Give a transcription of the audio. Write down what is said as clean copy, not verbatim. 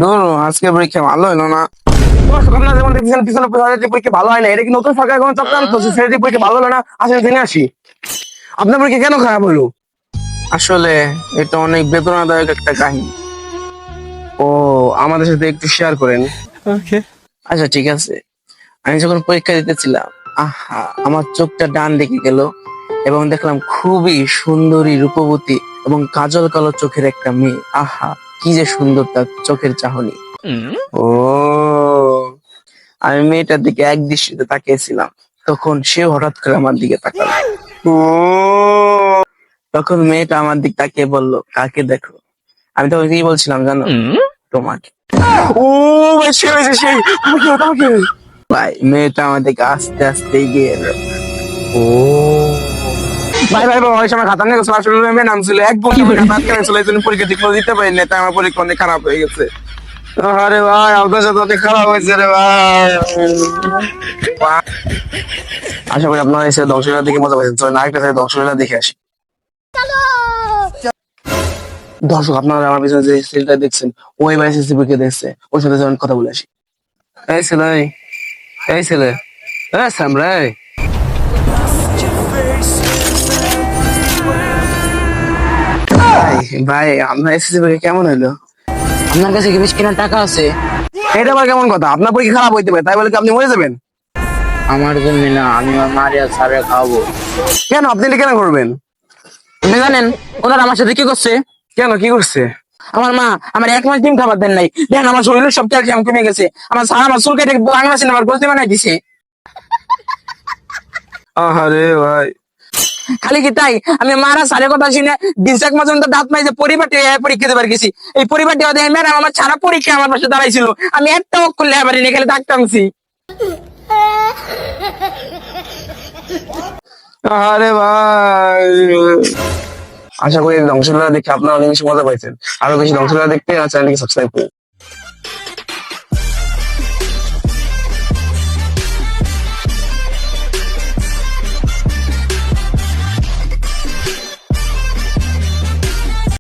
ধরো আজকে পরীক্ষা ভালো হলো না। আপনারা যেমন দেখছেন পিছনে পরীক্ষা ভালো হয় না, এটা কি নতুন সরকার কোনো চক্রান্ত? সেটা পরীক্ষা ভালো হলো না, আসলে জেনে আসি আপনার পরীক্ষা কেন খারাপ হলো। আসলে এটা অনেক বেদনাদায়ক একটা কাহিনী। ও, আমাদের সাথে একটু শেয়ার করেন। ওকে। আচ্ছা ঠিক আছে। আমি যখন পরীক্ষা দিতেছিলাম, আহা, আমার চোখটা ডান দিকে গেল এবং দেখলাম খুবই সুন্দরী রূপবতী এবং কাজল কালো চোখের একটা মেয়ে। আহা, কি যে সুন্দর তার চোখের চাহনি। ও, আমি মেয়েটার দিকে এক দৃষ্টিতে তাকিয়েছিলাম, তখন সেও হঠাৎ করে আমার দিকে তাকালো। ও, তখন মেয়েটা আমার দিক তাকিয়ে বলল, কাকে দেখো? আমি তখন কি বলছিলাম জানো? তোমাকে। ও ভাই, সে হয়েছে সেই। তোমাকে ভাই, মেয়েটা আমার দিকে আস্তে আস্তে এগিয়ে এলো। ও ভাই ভাই ভাই, ওই সময় খাতা নিয়ে গেছিল, আসলে মেয়ে নাম ছিল এক বন্ধু খাতা আটকে ছিল, এই জন্য পরীক্ষা ঠিক মতো দিতে পারিনি, তাই আমার পরীক্ষা অনেক খারাপ হয়ে গেছে। আরে ভাই, আপনার সাথে অনেক খারাপ হয়েছে রে ভাই। আশা করি আপনারা এসে ধ্বংসলীলা দেখে মজা পাইছেন। চলেন আরেকটা সাথে ধ্বংসলীলা দেখে আসি। দর্শক, আপনারা আমার পিছনে যে ছেলেটা দেখছেন, ও এবার এসএসসি পরীক্ষা দেখছে, ওর সাথে যেমন কথা বলে আসি। এই ছেলে, এই ছেলে, এই সামরা, ভাই ভাই, আপনার এসএসসি পরীক্ষা কেমন হলো? আপনার কাছে কি বেশ কেনার টাকা আছে? এটা আবার কেমন কথা? আপনার পরীক্ষা খারাপ হইতে পারে, তাই বলে কি আপনি মরে যাবেন? আমার জন্য না, আমি আমার মারে আর স্যারে খাওয়াবো। কেন, আপনি এটা কেন করবেন? আপনি জানেন ওনারা আমার সাথে কি করছে? কেন, কি করছে? আমার মা আমার 1 মাস ডিম খাবার দেন নাই। দেখেন আমার শরীরের সব ক্যালসিয়াম কমে গেছে। আমার স্যার আমার চুল কেটে বাংলা সিনেমার গোলতি বানাই দিছে। আরে ভাই, খালি কি তাই, আমি মারা স্যারের কথা শুনে 20 মাস পর্যন্ত দাঁত মাইজে পরিবারটি পরীক্ষা দেবার গেছি। এই পরিবারটি দেখেন ম্যাডাম আমার সারা পরীক্ষা আমার পাশে দাঁড়াইছিল, আমি একটা অক্ষর লেখা পারিনি, খালি দাগ টানছি। আরে ভাই, আশা করি ধ্বংসলীলা দেখে আপনারা অনেক বেশি মজা পাইছেন। আরো বেশি ধ্বংসলীলা দেখতে চ্যানেলকে সাবস্ক্রাইব করুন।